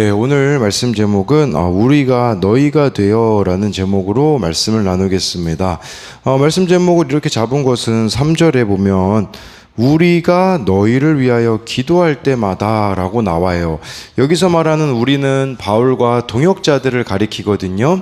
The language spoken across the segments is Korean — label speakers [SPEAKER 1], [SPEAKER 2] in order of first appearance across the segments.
[SPEAKER 1] 네, 오늘 말씀 제목은 우리가 너희가 되어라는 제목으로 말씀을 나누겠습니다. 말씀 제목을 이렇게 잡은 것은 3절에 보면 우리가 너희를 위하여 기도할 때마다 라고 나와요. 여기서 말하는 우리는 바울과 동역자들을 가리키거든요.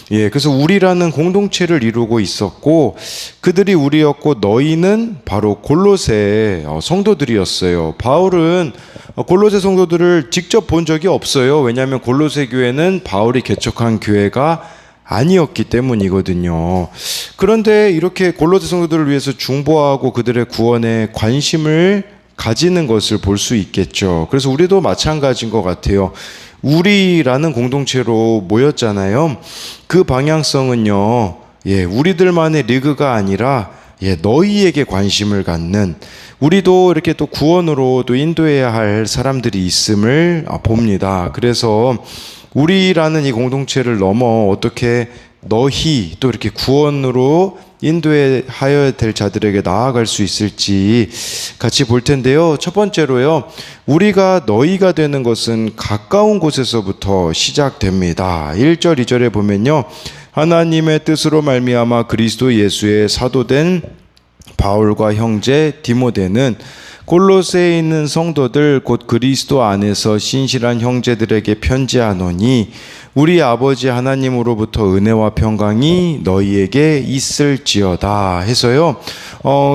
[SPEAKER 1] 그래서 우리라는 공동체를 이루고 있었고 그들이 우리였고 너희는 바로 골로새 성도들이었어요. 바울은 골로새 성도들을 직접 본 적이 없어요. 왜냐하면 골로새 교회는 바울이 개척한 교회가 아니었기 때문이거든요. 그런데 이렇게 골로새 성도들을 위해서 중보하고 그들의 구원에 관심을 가지는 것을 볼 수 있겠죠. 그래서 우리도 마찬가지인 것 같아요. 우리라는 공동체로 모였잖아요. 그 방향성은요, 우리들만의 리그가 아니라 너희에게 관심을 갖는, 우리도 이렇게 또 구원으로 또 인도해야 할 사람들이 있음을 봅니다. 그래서 우리라는 이 공동체를 넘어 어떻게 너희 또 이렇게 구원으로 인도하여야 될 자들에게 나아갈 수 있을지 같이 볼 텐데요. 첫 번째로요, 우리가 너희가 되는 것은 가까운 곳에서부터 시작됩니다. 1절 2절에 보면요, 하나님의 뜻으로 말미암아 그리스도 예수의 사도된 바울과 형제 디모데는 골로새에 있는 성도들 곧 그리스도 안에서 신실한 형제들에게 편지하노니 우리 아버지 하나님으로부터 은혜와 평강이 너희에게 있을지어다 해서요.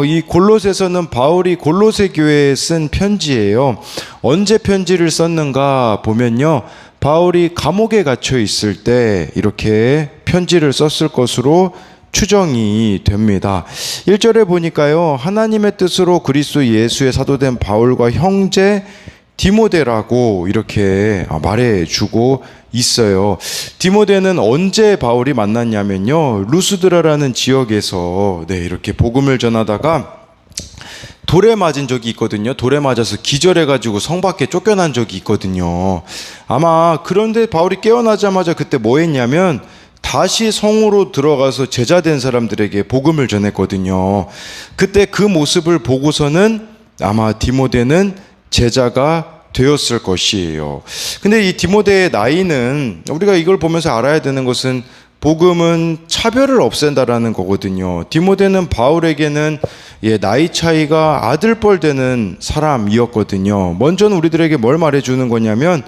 [SPEAKER 1] 이 골로새서는 바울이 골로새 교회에 쓴 편지예요. 언제 편지를 썼는가 보면요, 바울이 감옥에 갇혀 있을 때 이렇게 편지를 썼을 것으로 추정이 됩니다. 1절에 보니까요, 하나님의 뜻으로 그리스도 예수의 사도된 바울과 형제 디모데라고 이렇게 말해주고 있어요. 디모데는 언제 바울이 만났냐면요, 루스드라라는 지역에서 이렇게 복음을 전하다가 돌에 맞은 적이 있거든요. 돌에 맞아서 기절해가지고 성 밖에 쫓겨난 적이 있거든요. 아마 그런데 바울이 깨어나자마자 그때 뭐 했냐면 다시 성으로 들어가서 제자된 사람들에게 복음을 전했거든요. 그때 그 모습을 보고서는 아마 디모데는 제자가 되었을 것이에요. 근데 이 디모데의 나이는, 우리가 이걸 보면서 알아야 되는 것은 복음은 차별을 없앤다라는 거거든요. 디모데는 바울에게는 나이 차이가 아들뻘 되는 사람이었거든요. 먼저는 우리들에게 뭘 말해주는 거냐면,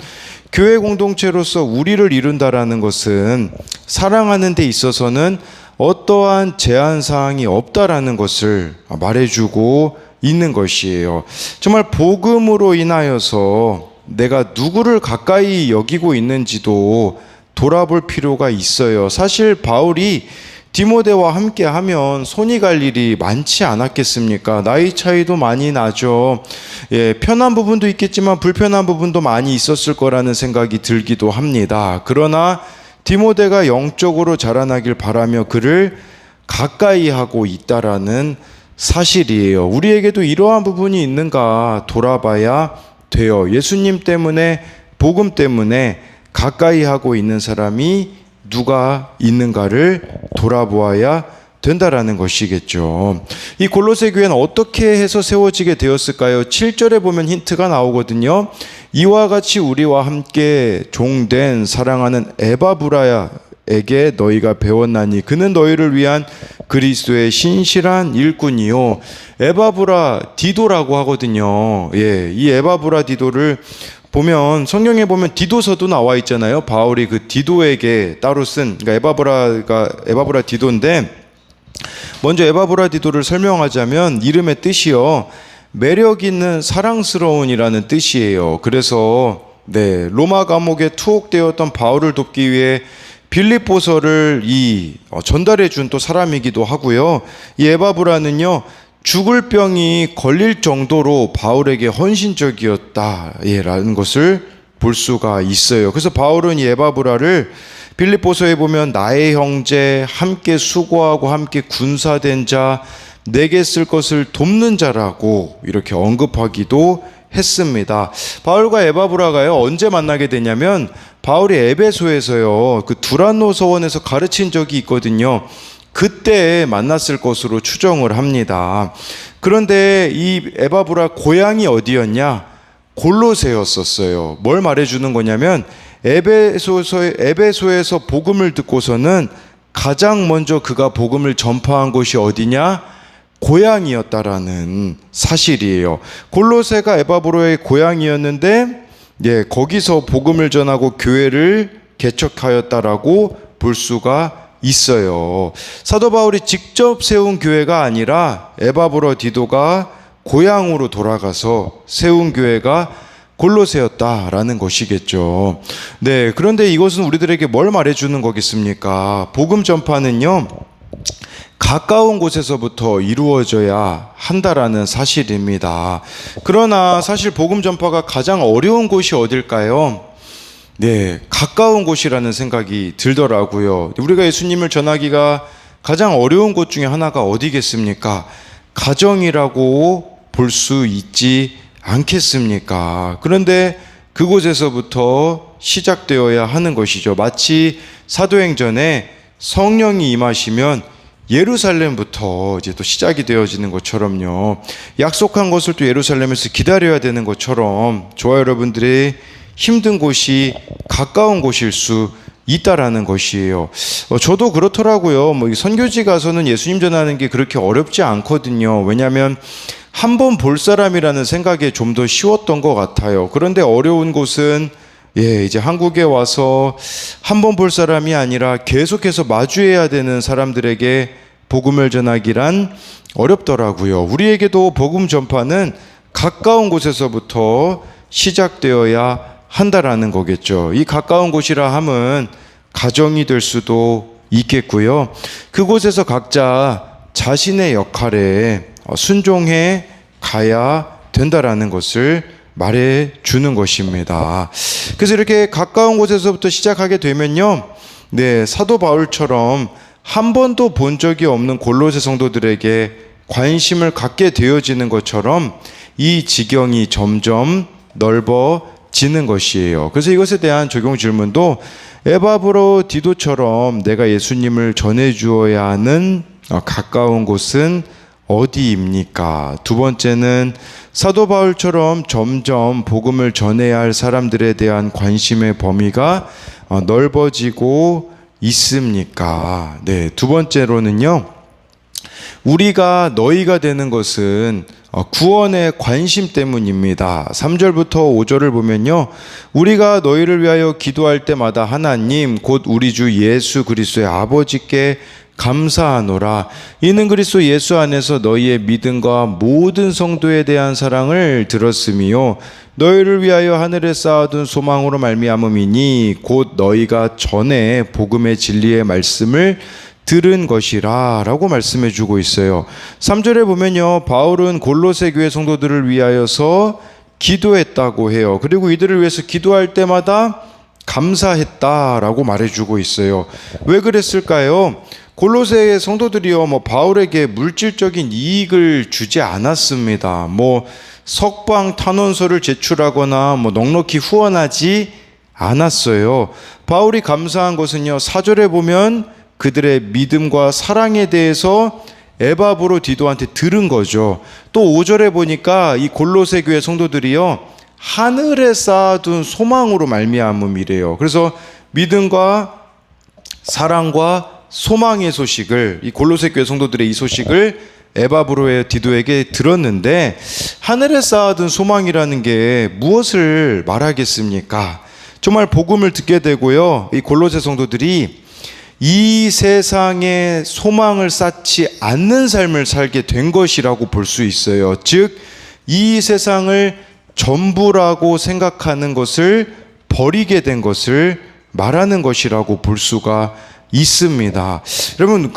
[SPEAKER 1] 교회 공동체로서 우리를 이룬다라는 것은 사랑하는 데 있어서는 어떠한 제한사항이 없다라는 것을 말해주고 있는 것이에요. 정말 복음으로 인하여서 내가 누구를 가까이 여기고 있는지도 돌아볼 필요가 있어요. 사실 바울이 디모데와 함께 하면 손이 갈 일이 많지 않았겠습니까? 나이 차이도 많이 나죠. 편한 부분도 있겠지만 불편한 부분도 많이 있었을 거라는 생각이 들기도 합니다. 그러나 디모데가 영적으로 자라나길 바라며 그를 가까이 하고 있다라는 사실이에요. 우리에게도 이러한 부분이 있는가 돌아봐야 돼요. 예수님 때문에, 복음 때문에 가까이 하고 있는 사람이 누가 있는가를 돌아보아야 된다라는 것이겠죠. 이 골로새 교회는 어떻게 해서 세워지게 되었을까요? 7절에 보면 힌트가 나오거든요. 이와 같이 우리와 함께 종된 사랑하는 에바브라에게 너희가 배웠나니 그는 너희를 위한 그리스도의 신실한 일꾼이요. 에바브라 디도라고 하거든요. 이 에바브라 디도를 보면, 성경에 보면 디도서도 나와 있잖아요. 바울이 그 디도에게 따로 쓴, 그러니까 에바브라 디도인데, 먼저 에바브라 디도를 설명하자면 이름의 뜻이요, 매력 있는 사랑스러운이라는 뜻이에요. 그래서 로마 감옥에 투옥되었던 바울을 돕기 위해 빌립보서를 전달해 준 또 사람이기도 하고요. 이 에바브라는요, 죽을 병이 걸릴 정도로 바울에게 헌신적이었다라는 것을 볼 수가 있어요. 그래서 바울은 이 에바브라를 빌립보서에 보면 나의 형제, 함께 수고하고 함께 군사된 자, 내게 쓸 것을 돕는 자라고 이렇게 언급하기도 했습니다. 바울과 에바브라가요, 언제 만나게 되냐면 바울이 에베소에서요, 그 두란노 서원에서 가르친 적이 있거든요. 그때 만났을 것으로 추정을 합니다. 그런데 이 에바브라 고향이 어디였냐? 골로새였었어요. 뭘 말해주는 거냐면 에베소에서 복음을 듣고서는 가장 먼저 그가 복음을 전파한 곳이 어디냐? 고향이었다라는 사실이에요. 골로새가 에바브로의 고향이었는데 거기서 복음을 전하고 교회를 개척하였다라고 볼 수가 있어요. 사도 바울이 직접 세운 교회가 아니라 에바브로 디도가 고향으로 돌아가서 세운 교회가 골로새였다라는 것이겠죠. 그런데 이것은 우리들에게 뭘 말해주는 거겠습니까? 복음 전파는요, 가까운 곳에서부터 이루어져야 한다라는 사실입니다. 그러나 사실 복음 전파가 가장 어려운 곳이 어딜까요? 가까운 곳이라는 생각이 들더라고요. 우리가 예수님을 전하기가 가장 어려운 곳 중에 하나가 어디겠습니까? 가정이라고 볼 수 있지 않겠습니까? 그런데 그곳에서부터 시작되어야 하는 것이죠. 마치 사도행전에 성령이 임하시면 예루살렘부터 이제 또 시작이 되어지는 것처럼요. 약속한 것을 또 예루살렘에서 기다려야 되는 것처럼 저와 여러분들의 힘든 곳이 가까운 곳일 수 있다라는 것이에요. 저도 그렇더라고요. 선교지 가서는 예수님 전하는 게 그렇게 어렵지 않거든요. 왜냐하면 한 번 볼 사람이라는 생각에 좀 더 쉬웠던 것 같아요. 그런데 어려운 곳은 이제 한국에 와서 한 번 볼 사람이 아니라 계속해서 마주해야 되는 사람들에게 복음을 전하기란 어렵더라고요. 우리에게도 복음 전파는 가까운 곳에서부터 시작되어야 한다라는 거겠죠. 이 가까운 곳이라 함은 가정이 될 수도 있겠고요. 그곳에서 각자 자신의 역할에 순종해 가야 된다라는 것을 말해 주는 것입니다. 그래서 이렇게 가까운 곳에서부터 시작하게 되면요, 사도 바울처럼 한 번도 본 적이 없는 골로새 성도들에게 관심을 갖게 되어지는 것처럼 이 지경이 점점 넓어지는 것이에요. 그래서 이것에 대한 적용 질문도 에바브로 디도처럼 내가 예수님을 전해 주어야 하는 가까운 곳은 어디입니까? 두 번째는 사도 바울처럼 점점 복음을 전해야 할 사람들에 대한 관심의 범위가 넓어지고 있습니까? 두 번째로는요, 우리가 너희가 되는 것은 구원의 관심 때문입니다. 3절부터 5절을 보면요, 우리가 너희를 위하여 기도할 때마다 하나님 곧 우리 주 예수 그리스도의 아버지께 감사하노라. 이는 그리스도 예수 안에서 너희의 믿음과 모든 성도에 대한 사랑을 들었으며 너희를 위하여 하늘에 쌓아둔 소망으로 말미암음이니 곧 너희가 전에 복음의 진리의 말씀을 들은 것이라 라고 말씀해 주고 있어요. 3절에 보면요, 바울은 골로새 교회 성도들을 위하여서 기도했다고 해요. 그리고 이들을 위해서 기도할 때마다 감사했다라고 말해주고 있어요. 왜 그랬을까요? 골로새 성도들이요, 바울에게 물질적인 이익을 주지 않았습니다. 석방 탄원서를 제출하거나 넉넉히 후원하지 않았어요. 바울이 감사한 것은요, 4절에 보면 그들의 믿음과 사랑에 대해서 에바브로 디도한테 들은 거죠. 또 5절에 보니까 이 골로새 교회 성도들이요, 하늘에 쌓아둔 소망으로 말미암음이래요. 그래서 믿음과 사랑과 소망의 소식을, 이 골로새 교회 성도들의 이 소식을 에바브로의 디도에게 들었는데, 하늘에 쌓아둔 소망이라는 게 무엇을 말하겠습니까? 정말 복음을 듣게 되고요, 이 골로새 성도들이 이 세상에 소망을 쌓지 않는 삶을 살게 된 것이라고 볼 수 있어요. 즉, 이 세상을 전부라고 생각하는 것을 버리게 된 것을 말하는 것이라고 볼 수가 있습니다. 여러분,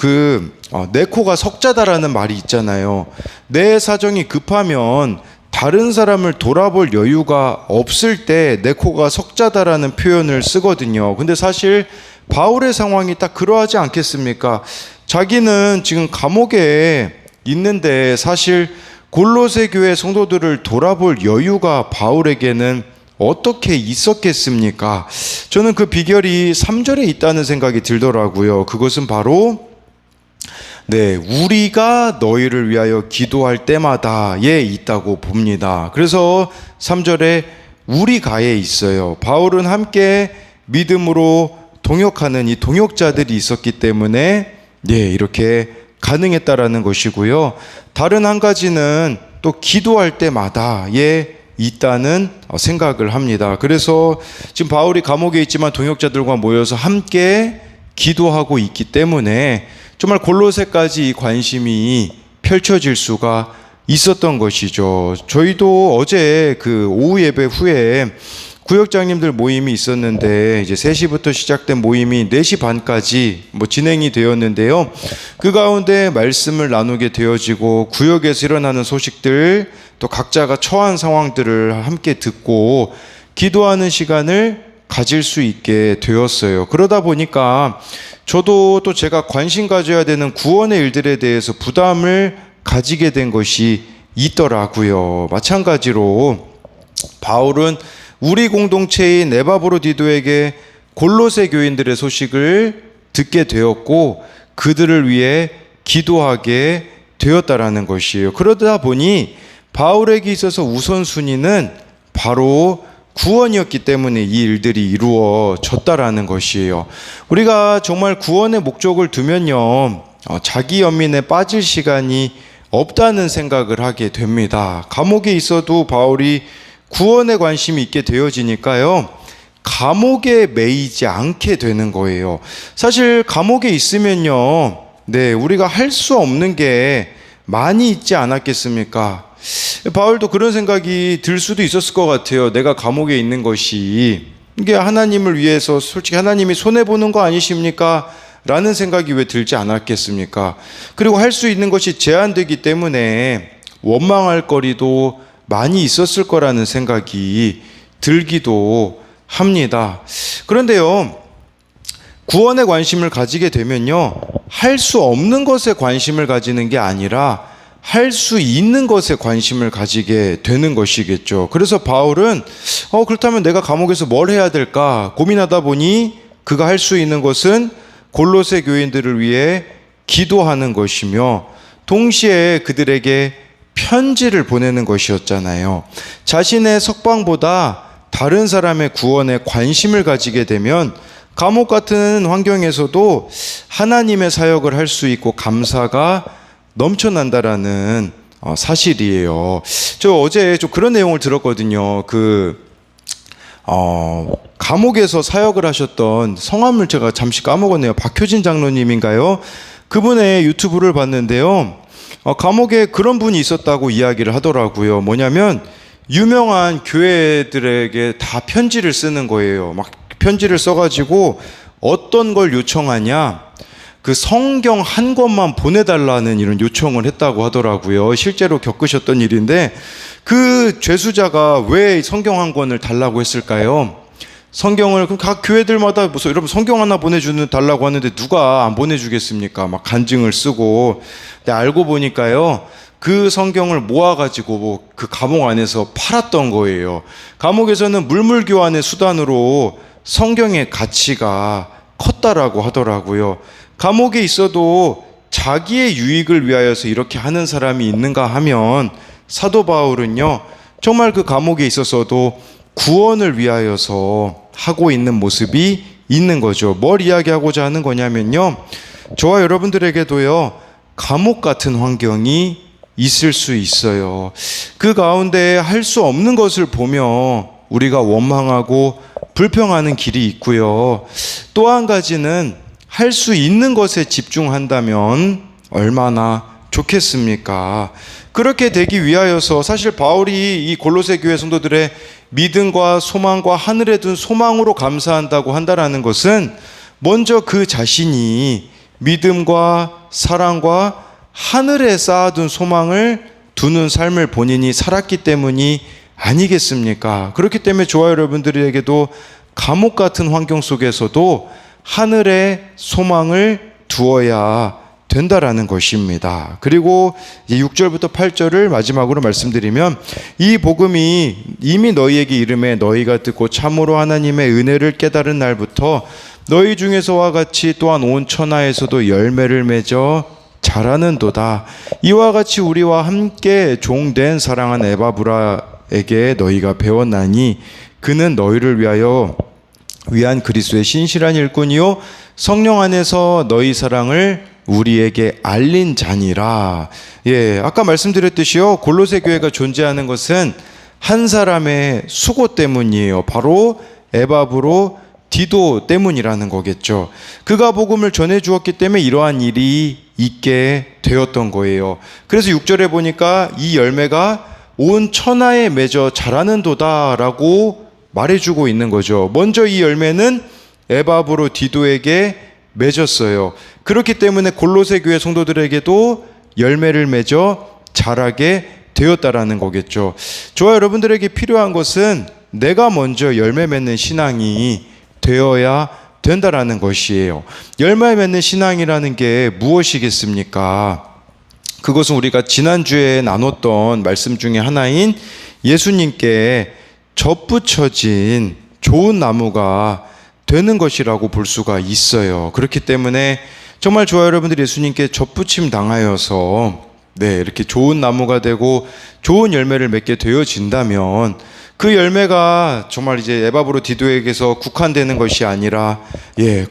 [SPEAKER 1] 내 코가 석자다라는 말이 있잖아요. 내 사정이 급하면 다른 사람을 돌아볼 여유가 없을 때 내 코가 석자다라는 표현을 쓰거든요. 근데 사실 바울의 상황이 딱 그러하지 않겠습니까? 자기는 지금 감옥에 있는데 사실 골로새 교회 성도들을 돌아볼 여유가 바울에게는 어떻게 있었겠습니까? 저는 그 비결이 3절에 있다는 생각이 들더라고요. 그것은 바로 네, 우리가 너희를 위하여 기도할 때마다에 있다고 봅니다. 그래서 3절에 우리가에 있어요. 바울은 함께 믿음으로 동역하는 이 동역자들이 있었기 때문에 이렇게 가능했다라는 것이고요. 다른 한 가지는 또 기도할 때마다에 있다는 생각을 합니다. 그래서 지금 바울이 감옥에 있지만 동역자들과 모여서 함께 기도하고 있기 때문에 정말 골로새까지 이 관심이 펼쳐질 수가 있었던 것이죠. 저희도 어제 그 오후 예배 후에 구역장님들 모임이 있었는데 이제 3시부터 시작된 모임이 4시 반까지 진행이 되었는데요. 그 가운데 말씀을 나누게 되어지고 구역에서 일어나는 소식들 또 각자가 처한 상황들을 함께 듣고 기도하는 시간을 가질 수 있게 되었어요. 그러다 보니까 저도 또 제가 관심 가져야 되는 구원의 일들에 대해서 부담을 가지게 된 것이 있더라고요. 마찬가지로 바울은 우리 공동체인 에바브로디도에게 골로새 교인들의 소식을 듣게 되었고 그들을 위해 기도하게 되었다라는 것이에요. 그러다 보니 바울에게 있어서 우선순위는 바로 구원이었기 때문에 이 일들이 이루어졌다라는 것이에요. 우리가 정말 구원의 목적을 두면요, 자기 연민에 빠질 시간이 없다는 생각을 하게 됩니다. 감옥에 있어도 바울이 구원에 관심이 있게 되어지니까요, 감옥에 매이지 않게 되는 거예요. 사실 감옥에 있으면요, 우리가 할 수 없는 게 많이 있지 않았겠습니까? 바울도 그런 생각이 들 수도 있었을 것 같아요. 내가 감옥에 있는 것이 이게 하나님을 위해서 솔직히 하나님이 손해보는 거 아니십니까? 라는 생각이 왜 들지 않았겠습니까? 그리고 할 수 있는 것이 제한되기 때문에 원망할 거리도 많이 있었을 거라는 생각이 들기도 합니다. 그런데요, 구원에 관심을 가지게 되면요, 할 수 없는 것에 관심을 가지는 게 아니라 할 수 있는 것에 관심을 가지게 되는 것이겠죠. 그래서 바울은 그렇다면 내가 감옥에서 뭘 해야 될까 고민하다 보니 그가 할 수 있는 것은 골로새 교인들을 위해 기도하는 것이며 동시에 그들에게 편지를 보내는 것이었잖아요. 자신의 석방보다 다른 사람의 구원에 관심을 가지게 되면 감옥 같은 환경에서도 하나님의 사역을 할 수 있고 감사가 넘쳐난다라는 사실이에요. 저 어제 좀 그런 내용을 들었거든요. 감옥에서 사역을 하셨던 성함을 제가 잠시 까먹었네요. 박효진 장로님인가요? 그분의 유튜브를 봤는데요. 감옥에 그런 분이 있었다고 이야기를 하더라고요. 뭐냐면 유명한 교회들에게 다 편지를 쓰는 거예요. 막 편지를 써가지고 어떤 걸 요청하냐, 그 성경 한 권만 보내달라는 이런 요청을 했다고 하더라고요. 실제로 겪으셨던 일인데 그 죄수자가 왜 성경 한 권을 달라고 했을까요? 성경을 각 교회들마다 무슨 여러분 성경 하나 달라고 하는데 누가 안 보내주겠습니까? 막 간증을 쓰고. 근데 알고 보니까요, 그 성경을 모아가지고 그 감옥 안에서 팔았던 거예요. 감옥에서는 물물교환의 수단으로 성경의 가치가 컸다라고 하더라고요. 감옥에 있어도 자기의 유익을 위하여서 이렇게 하는 사람이 있는가 하면 사도 바울은요, 정말 그 감옥에 있어서도 구원을 위하여서 하고 있는 모습이 있는 거죠. 뭘 이야기하고자 하는 거냐면요, 저와 여러분들에게도요, 감옥 같은 환경이 있을 수 있어요. 그 가운데 할 수 없는 것을 보며 우리가 원망하고 불평하는 길이 있고요. 또 한 가지는 할 수 있는 것에 집중한다면 얼마나 좋겠습니까? 그렇게 되기 위하여서 사실 바울이 이 골로새 교회 성도들의 믿음과 소망과 하늘에 둔 소망으로 감사한다고 한다라는 것은 먼저 그 자신이 믿음과 사랑과 하늘에 쌓아둔 소망을 두는 삶을 본인이 살았기 때문이 아니겠습니까? 그렇기 때문에 저와 여러분들에게도 감옥 같은 환경 속에서도 하늘에 소망을 두어야 된다라는 것입니다. 그리고 6절부터 8절을 마지막으로 말씀드리면, 이 복음이 이미 너희에게 이름에 너희가 듣고 참으로 하나님의 은혜를 깨달은 날부터 너희 중에서와 같이 또한 온 천하에서도 열매를 맺어 자라는도다. 이와 같이 우리와 함께 종된 사랑한 에바브라에게 너희가 배웠나니 그는 너희를 위한 그리스도의 신실한 일꾼이요 성령 안에서 너희 사랑을 우리에게 알린 자니라. 예, 아까 말씀드렸듯이요, 골로새 교회가 존재하는 것은 한 사람의 수고 때문이에요. 바로 에바브로 디도 때문이라는 거겠죠. 그가 복음을 전해 주었기 때문에 이러한 일이 있게 되었던 거예요. 그래서 6절에 보니까 이 열매가 온 천하에 맺어 자라는도다라고 말해주고 있는 거죠. 먼저 이 열매는 에바브로 디도에게 맺었어요. 그렇기 때문에 골로새 교회 성도들에게도 열매를 맺어 자라게 되었다라는 거겠죠. 저와 여러분들에게 필요한 것은 내가 먼저 열매 맺는 신앙이 되어야 된다라는 것이에요. 열매 맺는 신앙이라는 게 무엇이겠습니까? 그것은 우리가 지난주에 나눴던 말씀 중에 하나인 예수님께 접붙여진 좋은 나무가 되는 것이라고 볼 수가 있어요. 그렇기 때문에 정말 저와 여러분들이 예수님께 접붙임 당하여서 이렇게 좋은 나무가 되고 좋은 열매를 맺게 되어진다면 그 열매가 정말 이제 에바브로 디도에게서 국한되는 것이 아니라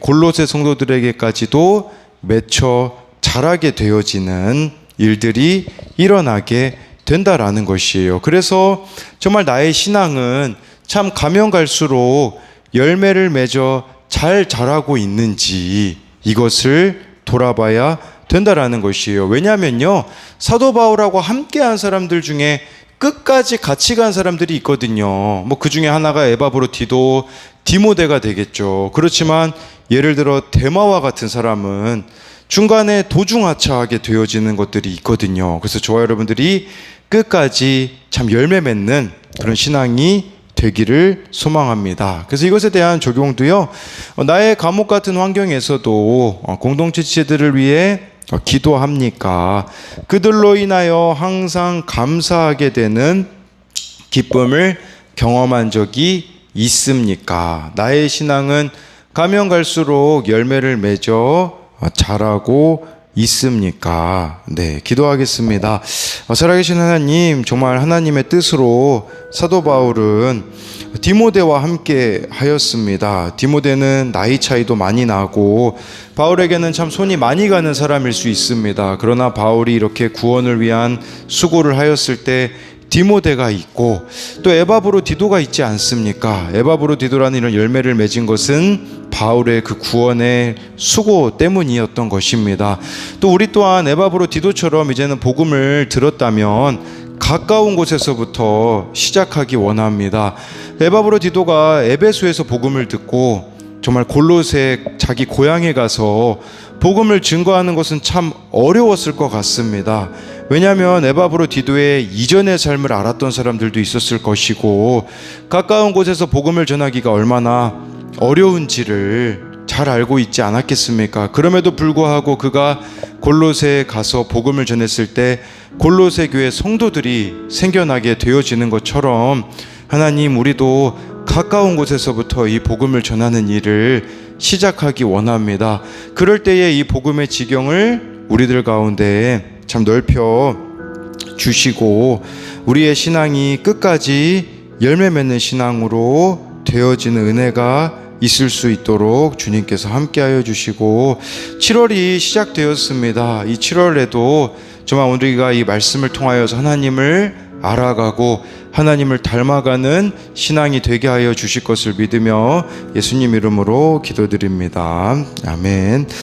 [SPEAKER 1] 골로새 성도들에게까지도 맺혀 자라게 되어지는 일들이 일어나게 된다라는 것이에요. 그래서 정말 나의 신앙은 참 가면 갈수록 열매를 맺어 잘 자라고 있는지 이것을 돌아봐야 된다라는 것이에요. 왜냐하면요, 사도 바울하고 함께한 사람들 중에 끝까지 같이 간 사람들이 있거든요. 뭐 그 중에 하나가 에바브로 디도, 디모데가 되겠죠. 그렇지만 예를 들어 데마와 같은 사람은 중간에 도중하차하게 되어지는 것들이 있거든요. 그래서 저와 여러분들이 끝까지 참 열매 맺는 그런 신앙이 되기를 소망합니다. 그래서 이것에 대한 적용도요, 나의 감옥 같은 환경에서도 공동체 지체들을 위해 기도합니까? 그들로 인하여 항상 감사하게 되는 기쁨을 경험한 적이 있습니까? 나의 신앙은 가면 갈수록 열매를 맺어 자라고 있습니까? 기도하겠습니다. 살아계신 하나님, 정말 하나님의 뜻으로 사도 바울은 디모데와 함께 하였습니다. 디모데는 나이 차이도 많이 나고 바울에게는 참 손이 많이 가는 사람일 수 있습니다. 그러나 바울이 이렇게 구원을 위한 수고를 하였을 때 디모데가 있고 또 에바브로 디도가 있지 않습니까? 에바브로 디도라는 이런 열매를 맺은 것은 바울의 그 구원의 수고 때문이었던 것입니다. 또 우리 또한 에바브로 디도처럼 이제는 복음을 들었다면 가까운 곳에서부터 시작하기 원합니다. 에바브로 디도가 에베소에서 복음을 듣고 정말 골로새 자기 고향에 가서 복음을 증거하는 것은 참 어려웠을 것 같습니다. 왜냐하면 에바브로 디도의 이전의 삶을 알았던 사람들도 있었을 것이고 가까운 곳에서 복음을 전하기가 얼마나 어려운지를 잘 알고 있지 않았겠습니까? 그럼에도 불구하고 그가 골로새에 가서 복음을 전했을 때 골로새 교회 성도들이 생겨나게 되어지는 것처럼 하나님, 우리도 가까운 곳에서부터 이 복음을 전하는 일을 시작하기 원합니다. 그럴 때에 이 복음의 지경을 우리들 가운데 참 넓혀 주시고 우리의 신앙이 끝까지 열매 맺는 신앙으로 되어지는 은혜가 있을 수 있도록 주님께서 함께하여 주시고 7월이 시작되었습니다. 이 7월에도 정말 우리가 이 말씀을 통하여서 하나님을 알아가고 하나님을 닮아가는 신앙이 되게 하여 주실 것을 믿으며 예수님 이름으로 기도드립니다. 아멘.